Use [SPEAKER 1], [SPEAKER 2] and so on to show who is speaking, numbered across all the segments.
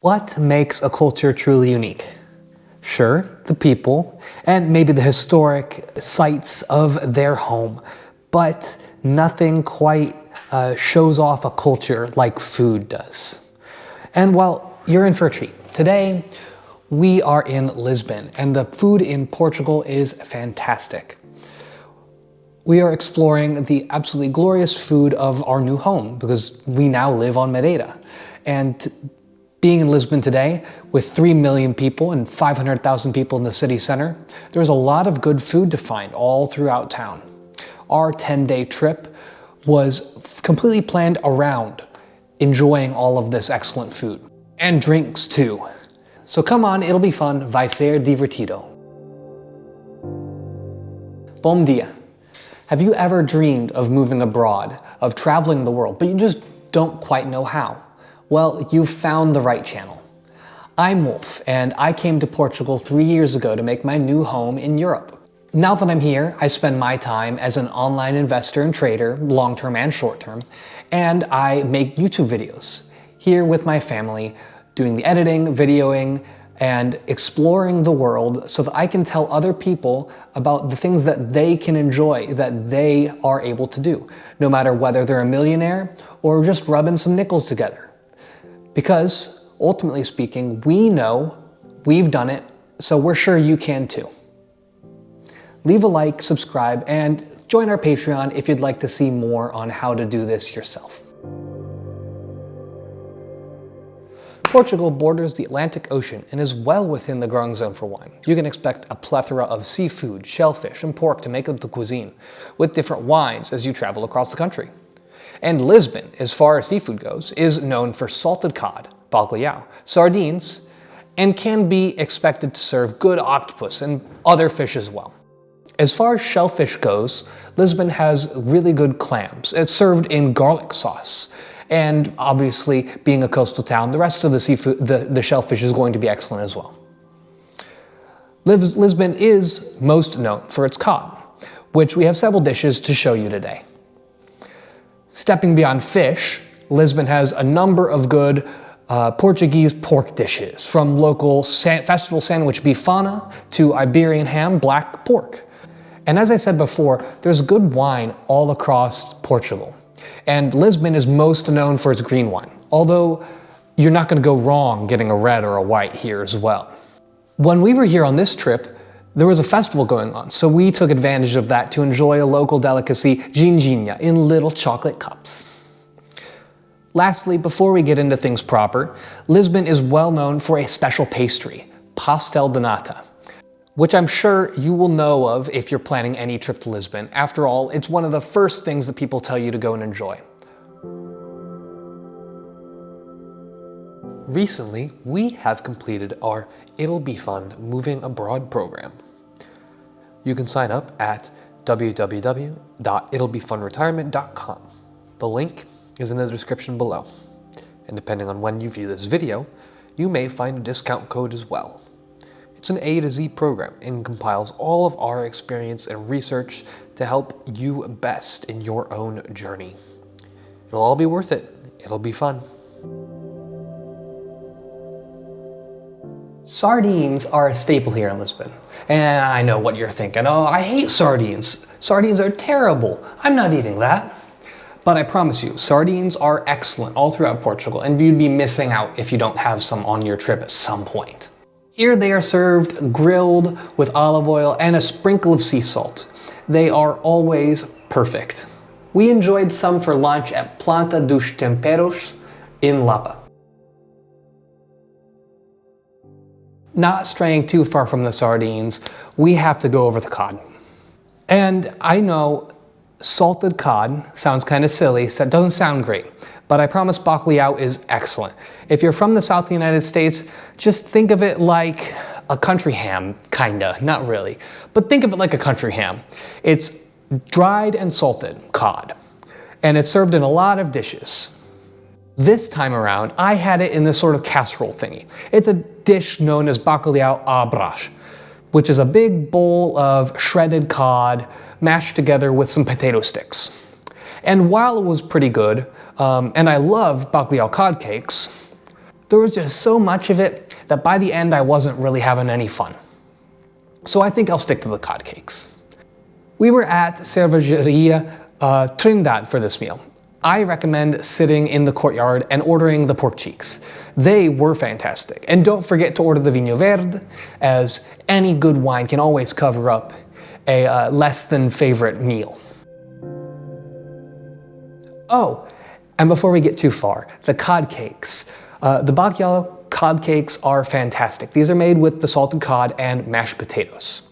[SPEAKER 1] What makes a culture truly unique? Sure, the people, and maybe the historic sites of their home, but nothing quite shows off a culture like food does. And well, you're in for a treat. Today, we are in Lisbon, and the food in Portugal is fantastic. We are exploring the absolutely glorious food of our new home because we now live on Madeira. And being in Lisbon today, with 3 million people and 500,000 people in the city center, there's a lot of good food to find all throughout town. Our 10-day trip was completely planned around enjoying all of this excellent food. And drinks too. So come on, it'll be fun. Vai ser divertido. Bom dia. Have you ever dreamed of moving abroad, of traveling the world, but you just don't quite know how? Well, you've found the right channel. I'm Wolf, and I came to Portugal 3 years ago to make my new home in Europe. Now that I'm here, I spend my time as an online investor and trader, long-term and short-term, and I make YouTube videos here with my family, doing the editing, videoing, and exploring the world so that I can tell other people about the things that they can enjoy, that they are able to do, no matter whether they're a millionaire or just rubbing some nickels together. Because, ultimately speaking, we know, we've done it, so we're sure you can too. Leave a like, subscribe, and join our Patreon if you'd like to see more on how to do this yourself. Portugal borders the Atlantic Ocean and is well within the growing zone for wine. You can expect a plethora of seafood, shellfish, and pork to make up the cuisine, with different wines as you travel across the country. And Lisbon, as far as seafood goes, is known for salted cod, bacalhau, sardines, and can be expected to serve good octopus and other fish as well. As far as shellfish goes, Lisbon has really good clams. It's served in garlic sauce. And obviously, being a coastal town, the rest of the seafood, the shellfish is going to be excellent as well. Lisbon is most known for its cod, which we have several dishes to show you today. Stepping beyond fish, Lisbon has a number of good Portuguese pork dishes, from local festival sandwich Bifana to Iberian ham, black pork. And as I said before, there's good wine all across Portugal. And Lisbon is most known for its green wine, although you're not going to go wrong getting a red or a white here as well. When we were here on this trip, there was a festival going on, so we took advantage of that to enjoy a local delicacy, Ginjinha, in little chocolate cups. Lastly, before we get into things proper, Lisbon is well known for a special pastry, Pastel de Nata, which I'm sure you will know of if you're planning any trip to Lisbon. After all, it's one of the first things that people tell you to go and enjoy. Recently, we have completed our It'll Be Fun Moving Abroad program. You can sign up at www.it'llbefunretirement.com. The link is in the description below. And depending on when you view this video, you may find a discount code as well. It's an A to Z program and compiles all of our experience and research to help you best in your own journey. It'll all be worth it. It'll be fun. Sardines are a staple here in Lisbon. And I know what you're thinking. Oh, I hate sardines. Sardines are terrible. I'm not eating that. But I promise you, sardines are excellent all throughout Portugal, and you'd be missing out if you don't have some on your trip at some point. Here they are served grilled with olive oil and a sprinkle of sea salt. They are always perfect. We enjoyed some for lunch at Planta dos Temperos in Lapa. Not straying too far from the sardines, we have to go over the cod. And I know salted cod sounds kind of silly, so it doesn't sound great, but I promise bacalhau is excellent. If you're from the South of the United States, just think of it like a country ham, kinda, not really, but think of it like a country ham. It's dried and salted cod, and it's served in a lot of dishes. This time around, I had it in this sort of casserole thingy. It's a dish known as bacalhau à brás, which is a big bowl of shredded cod mashed together with some potato sticks. And while it was pretty good, and I love bacalhau cod cakes, there was just so much of it that by the end I wasn't really having any fun. So I think I'll stick to the cod cakes. We were at Cervejaria Trindade for this meal. I recommend sitting in the courtyard and ordering the pork cheeks. They were fantastic. And don't forget to order the vinho verde, as any good wine can always cover up a less than favorite meal. Oh, and before we get too far, the cod cakes. The Bacalhau cod cakes are fantastic. These are made with the salted cod and mashed potatoes.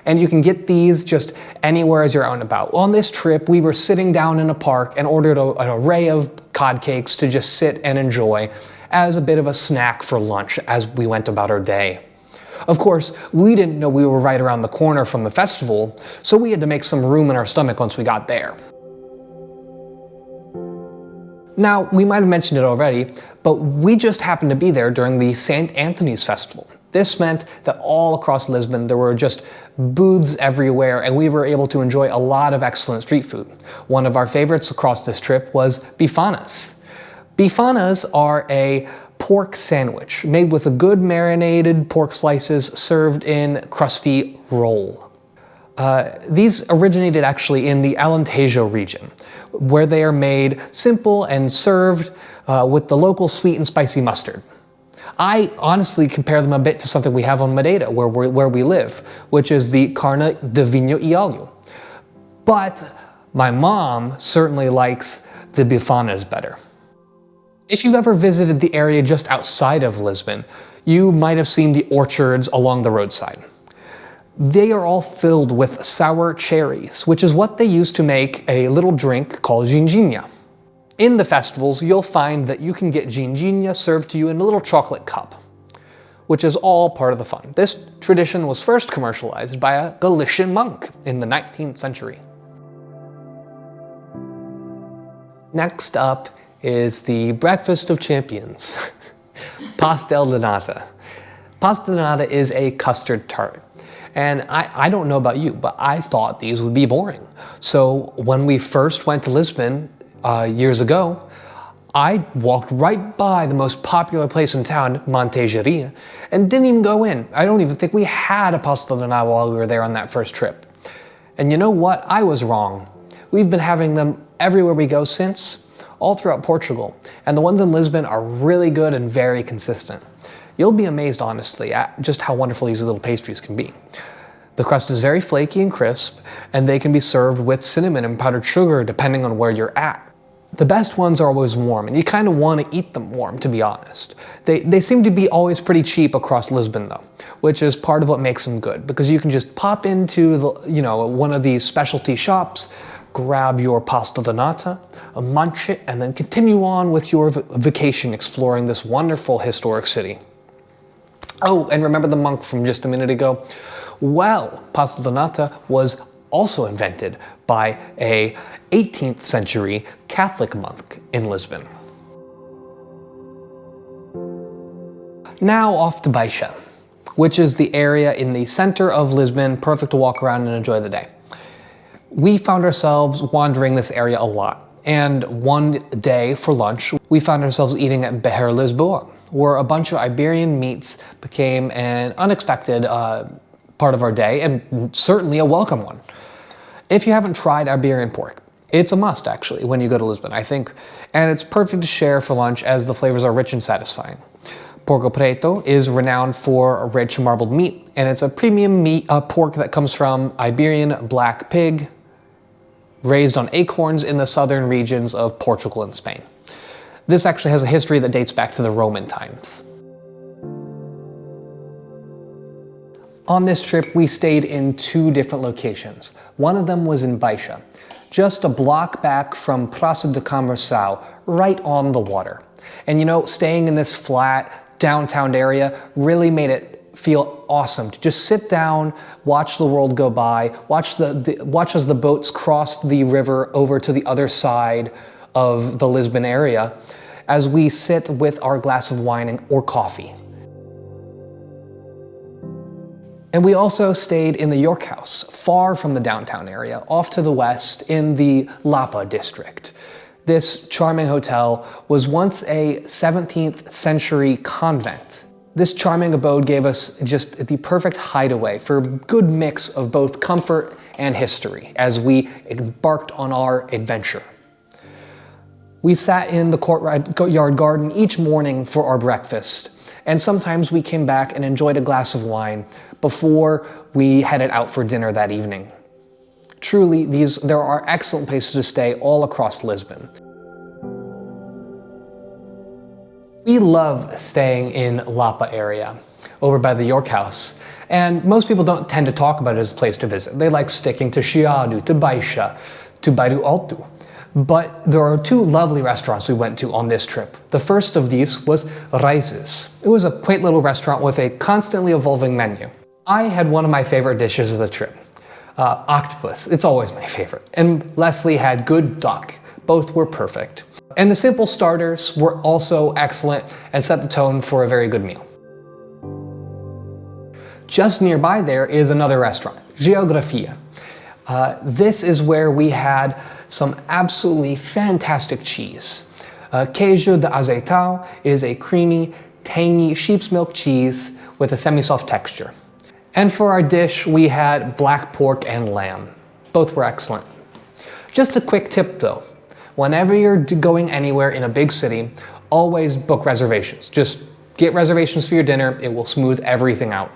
[SPEAKER 1] And you can get these just anywhere as you're out and about. On this trip, we were sitting down in a park and ordered an array of cod cakes to just sit and enjoy as a bit of a snack for lunch as we went about our day. Of course, we didn't know we were right around the corner from the festival, so we had to make some room in our stomach once we got there. Now, we might have mentioned it already, but we just happened to be there during the St. Anthony's Festival. This meant that all across Lisbon there were just booths everywhere, and we were able to enjoy a lot of excellent street food. One of our favorites across this trip was bifanas. Bifanas are a pork sandwich made with a good marinated pork slices served in crusty roll. These originated actually in the Alentejo region, where they are made simple and served with the local sweet and spicy mustard. I honestly compare them a bit to something we have on Madeira, where we live, which is the carne de vinho e alho. But my mom certainly likes the bifanas better. If you've ever visited the area just outside of Lisbon, you might have seen the orchards along the roadside. They are all filled with sour cherries, which is what they use to make a little drink called Ginjinha. In the festivals, you'll find that you can get Ginjinha served to you in a little chocolate cup, which is all part of the fun. This tradition was first commercialized by a Galician monk in the 19th century. Next up is the breakfast of champions, Pastel de Nata. Pastel de Nata is a custard tart. And I don't know about you, but I thought these would be boring. So when we first went to Lisbon years ago, I walked right by the most popular place in town, Montejaria, and didn't even go in. I don't even think we had a pastel de nata while we were there on that first trip. And you know what? I was wrong. We've been having them everywhere we go since, all throughout Portugal. And the ones in Lisbon are really good and very consistent. You'll be amazed, honestly, at just how wonderful these little pastries can be. The crust is very flaky and crisp, and they can be served with cinnamon and powdered sugar depending on where you're at. The best ones are always warm, and you kind of want to eat them warm, to be honest. They seem to be always pretty cheap across Lisbon, though, which is part of what makes them good, because you can just pop into one of these specialty shops, grab your pastel de nata, munch it, and then continue on with your vacation exploring this wonderful historic city. Oh, and remember the monk from just a minute ago? Well, pastel de nata was also invented by a 18th century Catholic monk in Lisbon. Now off to Baixa, which is the area in the center of Lisbon, perfect to walk around and enjoy the day. We found ourselves wandering this area a lot, and one day for lunch, we found ourselves eating at Bordr Lisboa, where a bunch of Iberian meats became an unexpected part of our day, and certainly a welcome one. If you haven't tried Iberian pork, it's a must actually when you go to Lisbon, I think, and it's perfect to share for lunch as the flavors are rich and satisfying. Porco preto is renowned for a rich marbled meat, and it's a premium meat pork that comes from Iberian black pig, raised on acorns in the southern regions of Portugal and Spain. This actually has a history that dates back to the Roman times. On this trip, we stayed in two different locations. One of them was in Baixa, just a block back from Praça de Conversão, right on the water. And you know, staying in this flat, downtown area really made it feel awesome to just sit down, watch the world go by, watch as the boats crossed the river over to the other side of the Lisbon area as we sit with our glass of wine or coffee. And we also stayed in the York House, far from the downtown area, off to the west in the Lapa district. This charming hotel was once a 17th century convent. This charming abode gave us just the perfect hideaway for a good mix of both comfort and history as we embarked on our adventure. We sat in the courtyard garden each morning for our breakfast, and sometimes we came back and enjoyed a glass of wine before we headed out for dinner that evening. Truly, there are excellent places to stay all across Lisbon. We love staying in Lapa area, over by the York House, and most people don't tend to talk about it as a place to visit. They like sticking to Chiado, to Baixa, to Bairro Alto. But there are two lovely restaurants we went to on this trip. The first of these was Raízes. It was a quaint little restaurant with a constantly evolving menu. I had one of my favorite dishes of the trip, octopus. It's always my favorite. And Leslie had good duck. Both were perfect. And the simple starters were also excellent and set the tone for a very good meal. Just nearby there is another restaurant, Geografia. This is where we had some absolutely fantastic cheese. Queijo de azeitão is a creamy, tangy sheep's milk cheese with a semi-soft texture. And for our dish, we had black pork and lamb. Both were excellent. Just a quick tip though, whenever you're going anywhere in a big city, always book reservations. Just get reservations for your dinner, it will smooth everything out.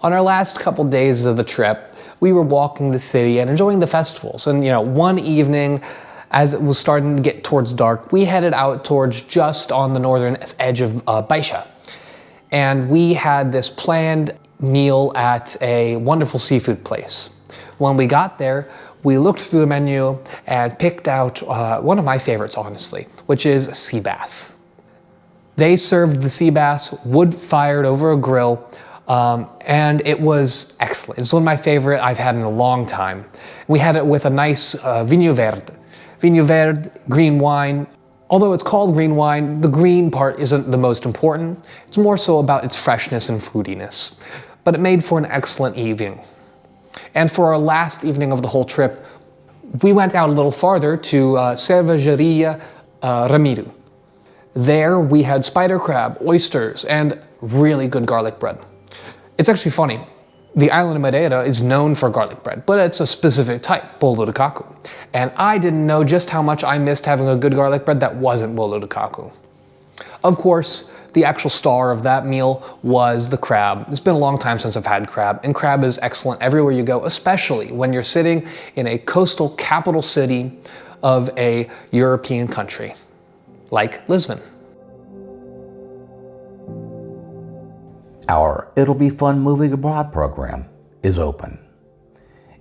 [SPEAKER 1] On our last couple days of the trip, we were walking the city and enjoying the festivals. And one evening, as it was starting to get towards dark, we headed out towards just on the northern edge of Baixa. And we had this planned meal at a wonderful seafood place. When we got there, we looked through the menu and picked out one of my favorites, honestly, which is sea bass. They served the sea bass wood-fired over a grill, and it was excellent. It's one of my favorite I've had in a long time. We had it with a nice vinho verde. Vinho verde, green wine. Although it's called green wine, the green part isn't the most important. It's more so about its freshness and fruitiness. But it made for an excellent evening. And for our last evening of the whole trip, we went out a little farther to Cervejaria Ramiro. There we had spider crab, oysters, and really good garlic bread. It's actually funny. The island of Madeira is known for garlic bread, but it's a specific type, bolo de caco. And I didn't know just how much I missed having a good garlic bread that wasn't bolo de caco. Of course, the actual star of that meal was the crab. It's been a long time since I've had crab, and crab is excellent everywhere you go, especially when you're sitting in a coastal capital city of a European country, like Lisbon.
[SPEAKER 2] Our It'll Be Fun Moving Abroad program is open.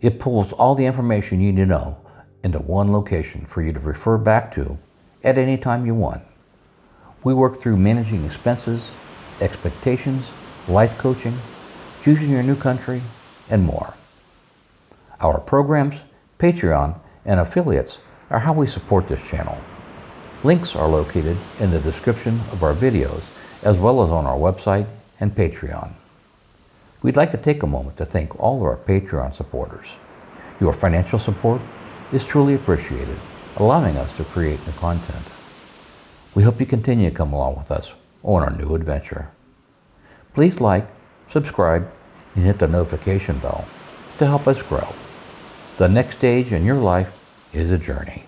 [SPEAKER 2] It pulls all the information you need to know into one location for you to refer back to at any time you want. We work through managing expenses, expectations, life coaching, choosing your new country, and more. Our programs, Patreon, and affiliates are how we support this channel. Links are located in the description of our videos as well as on our website and Patreon. We'd like to take a moment to thank all of our Patreon supporters. Your financial support is truly appreciated, allowing us to create new content. We hope you continue to come along with us on our new adventure. Please like, subscribe, and hit the notification bell to help us grow. The next stage in your life is a journey.